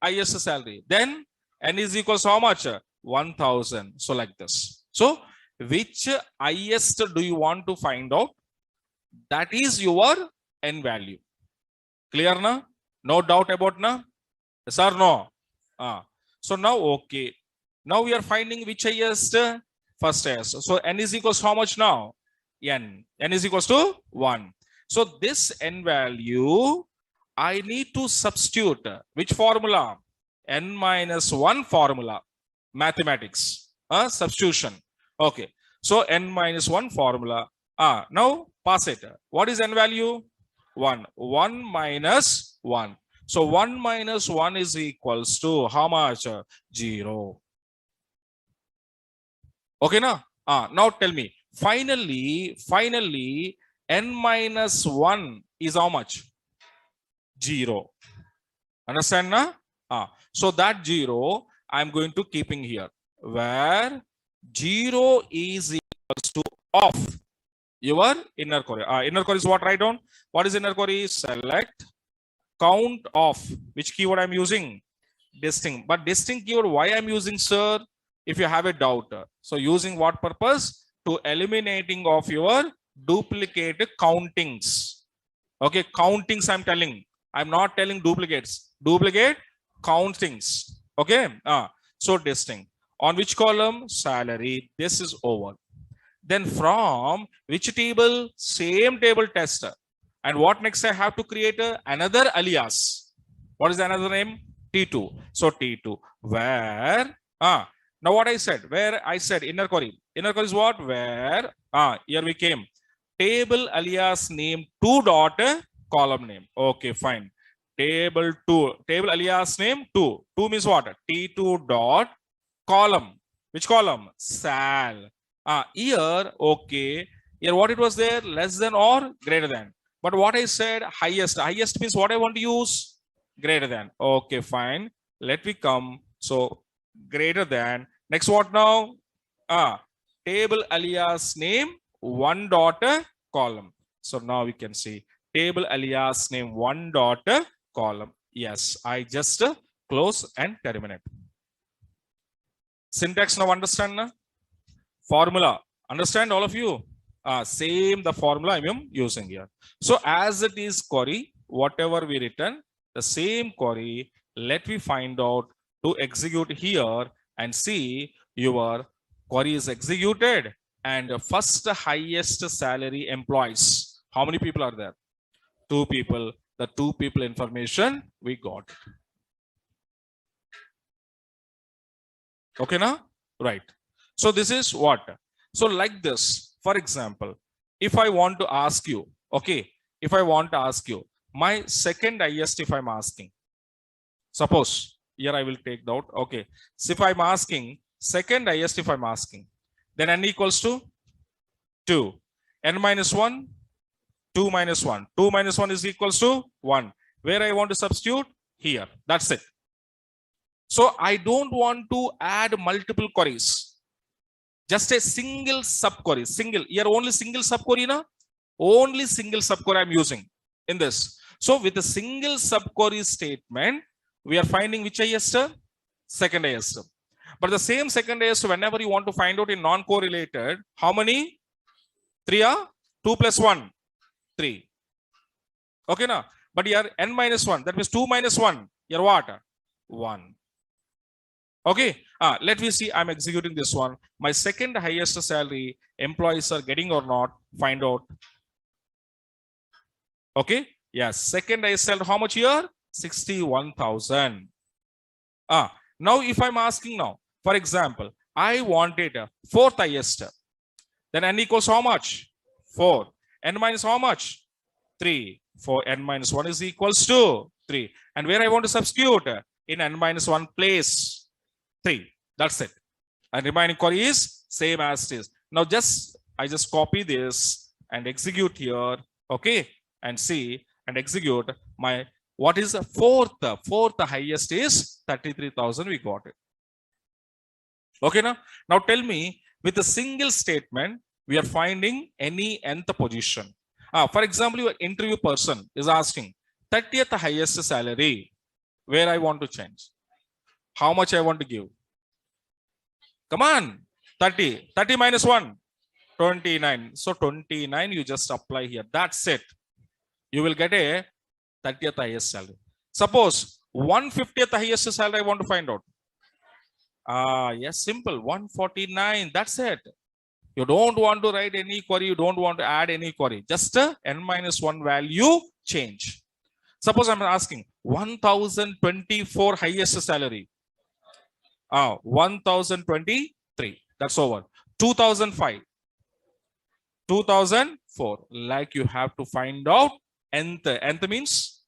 highest salary, then n is equals to how much? 1000. So like this. So which highest do you want to find out? That is your n value. Clear na? No doubt about na? Yes or no? So now, okay. Now we are finding which highest? First highest. So n is equals to how much now? N. N is equals to 1. So this n value, I need to substitute which formula? N minus 1 formula. Mathematics. Substitution. Okay. So n minus 1 formula. Now pass it. What is n value? 1. 1 minus 1. So 1 minus 1 is equals to how much? 0. Okay, now? Now tell me, finally, n minus 1 is how much? 0. Understand, na? So that 0, I'm going to keeping here, where 0 is equals to of your inner query. Inner query is what? Write down. What is inner query? Select count of, which keyword I'm using? Distinct. But distinct keyword, why I'm using, sir? If you have a doubt. So using what purpose? To eliminating of your duplicate countings. Okay, countings I'm telling. I'm not telling duplicates. Duplicate countings. Okay. So distinct. On which column? Salary. This is over. Then from which table? Same table tester. And what next? I have to create another alias. What is the another name? T2. So T2. Where? Now what I said? Where I said inner query. Inner query is what? Where? Here we came. Table alias name 2 dot column name. Okay, fine. Table 2. Table alias name 2. 2 means what? T2 dot column. Which column? Sal. Here, okay. Here, what it was there? Less than or greater than. But what I said, highest. Highest means what I want to use? Greater than. Okay, fine. Let me come. So, greater than. Next, what now? Table alias name 1 dot column. So, now we can see table alias name 1 dot column. Yes, I just close and terminate. Syntax now understand na? Formula. Understand all of you? Same the formula I am using here. So as it is query, whatever we return, the same query, let me find out to execute here and see your query is executed and first highest salary employees. How many people are there? 2 people. The 2 people information we got. Okay, now? Right. So this is what? So like this, for example, if I want to ask you, okay, if I want to ask you, my second highest, if I'm asking, suppose, here I will take out, okay. So if I'm asking, second highest, if I'm asking, then n equals to 2. N minus 1, 2 minus 1. 2 minus 1 is equals to 1. Where I want to substitute? Here. That's it. So I don't want to add multiple queries. Just a single subquery. Single. Here only single subquery, na? Only single subquery I'm using in this. So with a single subquery statement, we are finding which highest? Second highest. But the same second highest, whenever you want to find out in non-correlated, how many? 3 are? 2 plus 1. 3. Okay, na? But here n minus 1. That means 2 minus 1. Here what? 1. Okay, let me see. I'm executing this one. My second highest salary employees are getting or not, find out. Okay, yes, second highest salary, how much here? 61,000. Now if I'm asking now, for example, I wanted fourth highest, then n equals how much? 4. N minus how much? 3. For n minus 1 is equals to 3. And where I want to substitute? In n minus 1 place. 3. That's it. And remaining query is same as it is. Now I just copy this and execute here. Okay. And see and execute my, what is the fourth? Fourth highest is 33,000. We got it. Okay. Now tell me, with a single statement, we are finding any nth position. For example, your interview person is asking 30th highest salary. Where I want to change? How much I want to give? Come on, 30. 30 minus 1, 29. So 29, you just apply here. That's it. You will get a 30th highest salary. Suppose 150th highest salary I want to find out. Yes, simple. 149. That's it. You don't want to write any query. You don't want to add any query. Just n minus 1 value change. Suppose I'm asking 1024 highest salary. 1023. That's over. 2005. 2004. Like you have to find out nth. Nth means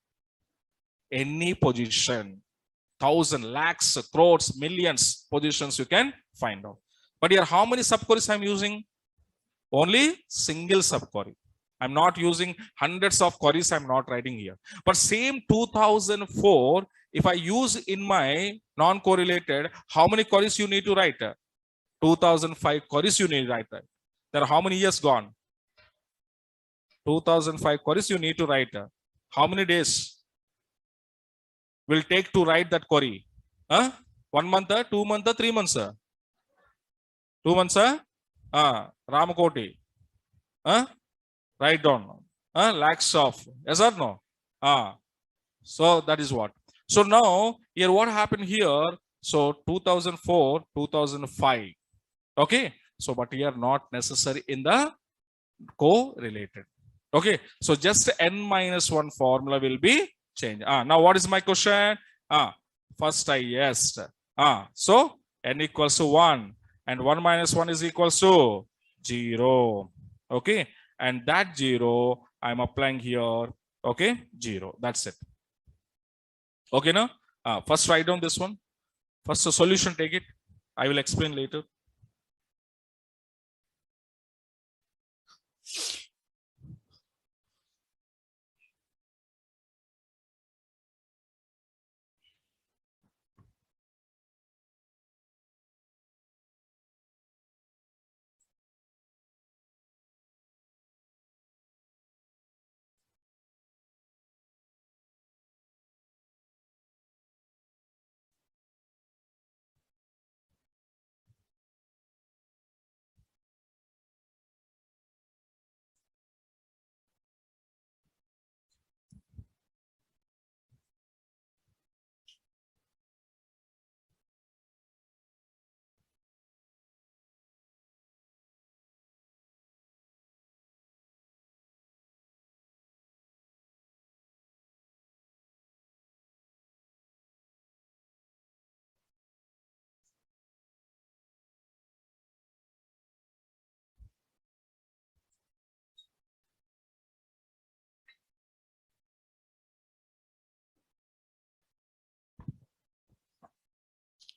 any position. 1,000, lakhs, crores, millions positions you can find out. But here, how many subqueries I'm using? Only single subquery. I'm not using hundreds of queries. I'm not writing here. But same 2004, if I use in my non-correlated, how many queries you need to write? 2005 queries you need to write. There are how many years gone? 2005 queries you need to write. How many days will take to write that query? 1 month, 2 months, 3 months? 2 months? Ramakoti. Write down. Lakhs of. Yes or no? So that is what. So now, here what happened here? So 2004, 2005. Okay. So, but here not necessary in the correlated. Okay. So just n minus 1 formula will be changed. Now what is my question? First I asked. So n equals to 1 and 1 minus 1 is equals to 0. Okay. And that 0 I'm applying here. Okay. 0. That's it. Okay. Now, first write down this one. First the solution, take it. I will explain later.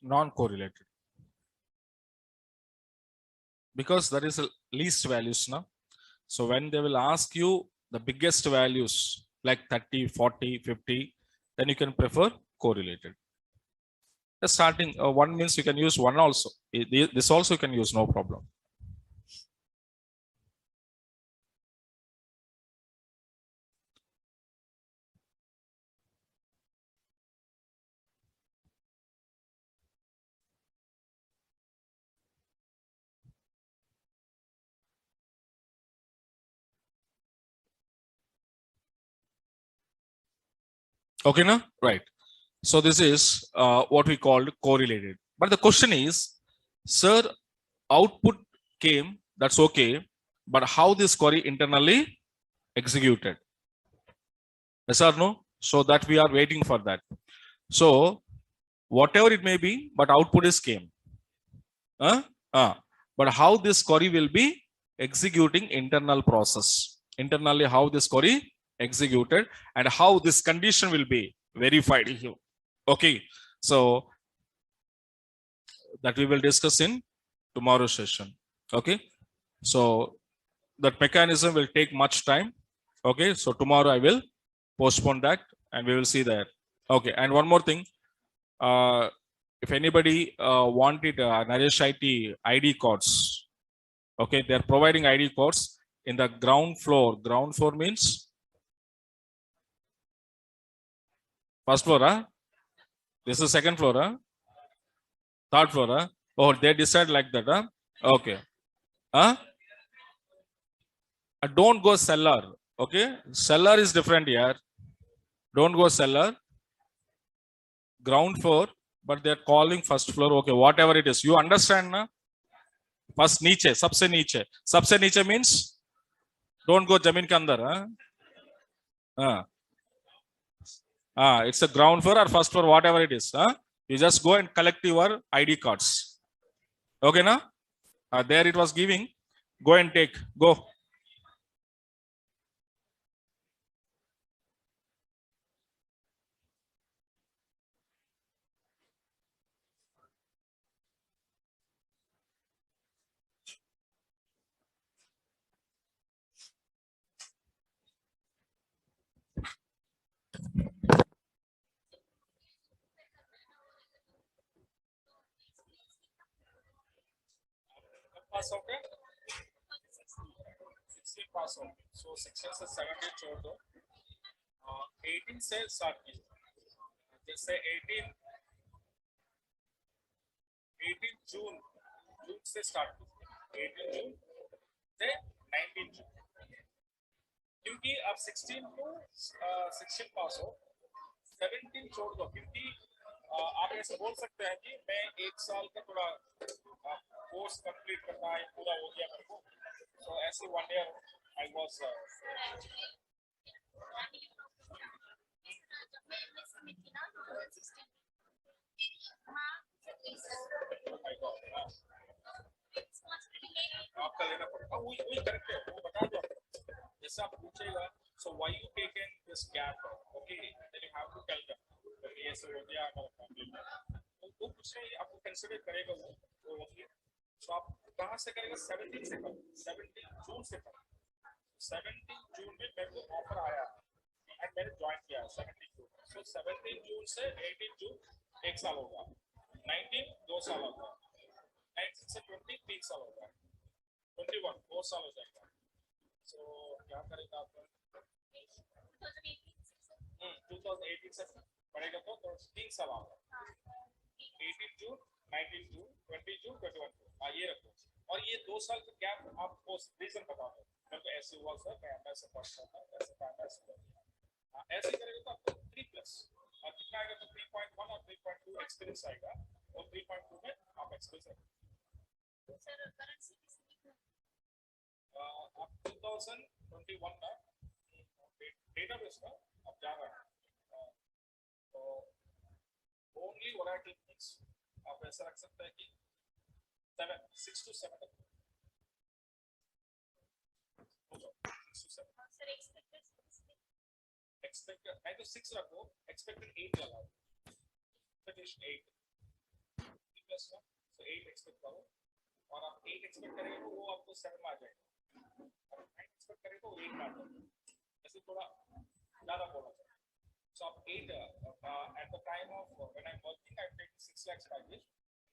Non-correlated. Because that is the least values now. So when they will ask you the biggest values like 30, 40, 50, then you can prefer correlated. The starting one means you can use one also. This also you can use, no problem. Okay, now right. So this is what we called correlated. But the question is, sir, output came, that's okay, but how this query internally executed? Yes or no? So that we are waiting for that. So whatever it may be, but output is came. But how this query will be executing internal process? Internally, how this query executed and how this condition will be verified here. Okay, so that we will discuss in tomorrow's session. Okay, so that mechanism will take much time. Okay, so tomorrow I will postpone that and we will see that. Okay, and one more thing, if anybody wanted Naresh IT ID cards, okay, they are providing ID cards in the ground floor. Ground floor means first floor, this is second floor, third floor, oh, they decide like that, okay, don't go cellar. Okay, cellar is different here. Don't go cellar. Ground floor, but they're calling first floor. Okay, whatever it is, you understand, na? First niche, sabse niche. Sabse niche means don't go jamin ke andar. It's a ground floor or first floor, whatever it is. You just go and collect your ID cards. Okay, na? There it was giving. Go and take. Go. Pass out है 16 pass out, सो 16 से 17 छोड़ दो, 18 से start कीजिए, जैसे 18 जून से start कीजिए, 18 जून से 19 जून, क्योंकि आप 16 को 16 पास हो, 17 छोड़ दो, क्योंकि आप ऐसे बोल सकते हैं कि मैं एक साल का थोड़ा कोर्स कंप्लीट करना है, पूरा हो गया मेरे को, तो ऐसे 1 ईयर आई वाज आपका लेना पड़ेगा, वही वही करेक्ट है, वो बता दो जैसे आप पूछेगा, so why you taken this gap, okay, then you have to tell them ये ऐसे हो गया हमारा फैमिली में, तो वो कुछ नहीं आपको कंसीडर करेगा वो ओके, तो आप कहां से करेंगे, 17 से करो, 17 जून से करो, 17 जून में मेरे को ऑफर आया एंड मैंने ज्वाइन किया 17 जून, सो 17 जून से 18 जून 1 साल होगा, 19 2 साल होगा, 19 से 20 3 साल होगा, 21 4 साल हो जाएगा, सो क्या करेगा आप 2018 से पढ़ेगा तो 3 साल आएगा, 18 जून 19 जून 20 जून 21 जून, ये रखो, और ये 2 साल का गैप आपको रीजन बता दो, मतलब ऐसे हुआ सर मैं ऐसे पढ़ता था, ऐसे पढ़ता ऐसे ऐसे करेगा तो आपको 3 प्लस और कितना आएगा, तो 3.1 और 3.2 एक्सपीरियंस आएगा, और 3.2 में आप एक्सपीरियंस रखेंगे सर, करेंसी आप 2021 का डेटाबेस का आप जा रहे हैं, तो ओनली वैरायटी मींस आप ऐसा रख सकते हैं कि 6 to 7 एक्सपेक्टेड नहीं तो 6 रखो, एक्सपेक्टेड 8 लगाओ, एक्सपेक्टेशन 8 प्लस का, तो 8 एक्सपेक्ट करो, और आप 8 एक्सपेक्ट करेंगे तो वो आपको 7 में आ जाएगा, और 9 एक्सपेक्ट करेंगे तो 8 में आ जाएगा, ऐसे थोड़ा ज़्यादा बोला जाए, so आप 8 at the time of when I'm working I'm taking 6 lakhs package,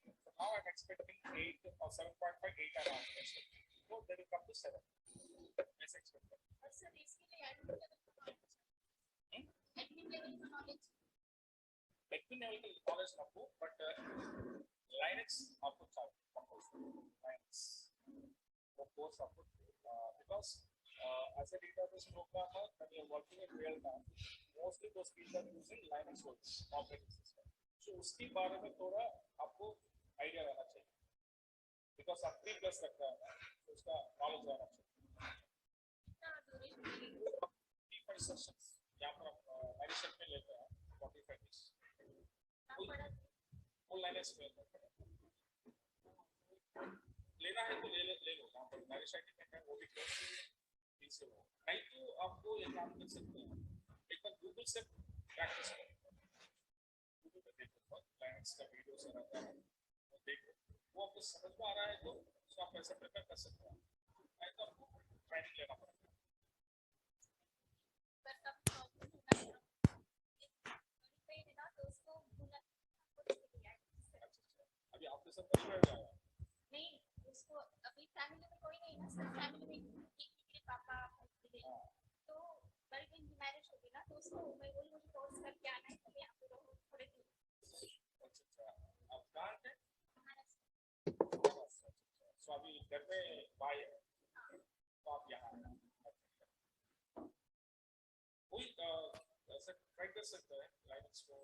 so now I'm expecting 8 or 7.5 8 and a half, so they will come to 7, ऐसे एक्सपेक्ट करो सर, इसके लिए एडमिन लेवल का नॉलेज, एडमिन लेवल का knowledge आपको, but Linux आपको चाहिए compulsory, Linux वो कोर्स आपको, because as a database programmer when you're working in real time mostly those people are using Linux operating system, so उसके बारे में थोड़ा आपको आइडिया रहना चाहिए, बिकॉज आप 3 प्लस रखता है तो उसका नॉलेज रहना चाहिए, 35 सेशंस यहाँ पर आप एडिशन में लेते हैं 45 डेज फुल लाइनक्स में लेना है तो ले लो, यहाँ पर एडिशन में वो भी नहीं तो आपको ये काम कर सकते हैं, एक बार गूगल से प्रैक्टिस करो, गूगल पे देखो लाइनक्स का वीडियो से रहता है, तो देखो वो आपको समझ में आ रहा है तो आप ऐसे प्रिपेयर कर सकते हैं, नहीं तो आपको ट्रेनिंग लेना पड़ेगा, अभी आपके साथ परिवार जाएगा नहीं, उसको अभी फैमिली में कोई नहीं ना सर, फैमिली में पापा तो बड़ी बहन की मैरिज होगी ना, तो उसको मैं बोली मुझे कोर्स करके आना है, तो यहाँ पे रहो थोड़े दिन, अच्छा आप कहाँ थे, तो अभी घर में भाई है तो आप यहाँ कोई ऐसा ट्राई कर सकते हैं लाइनक्स को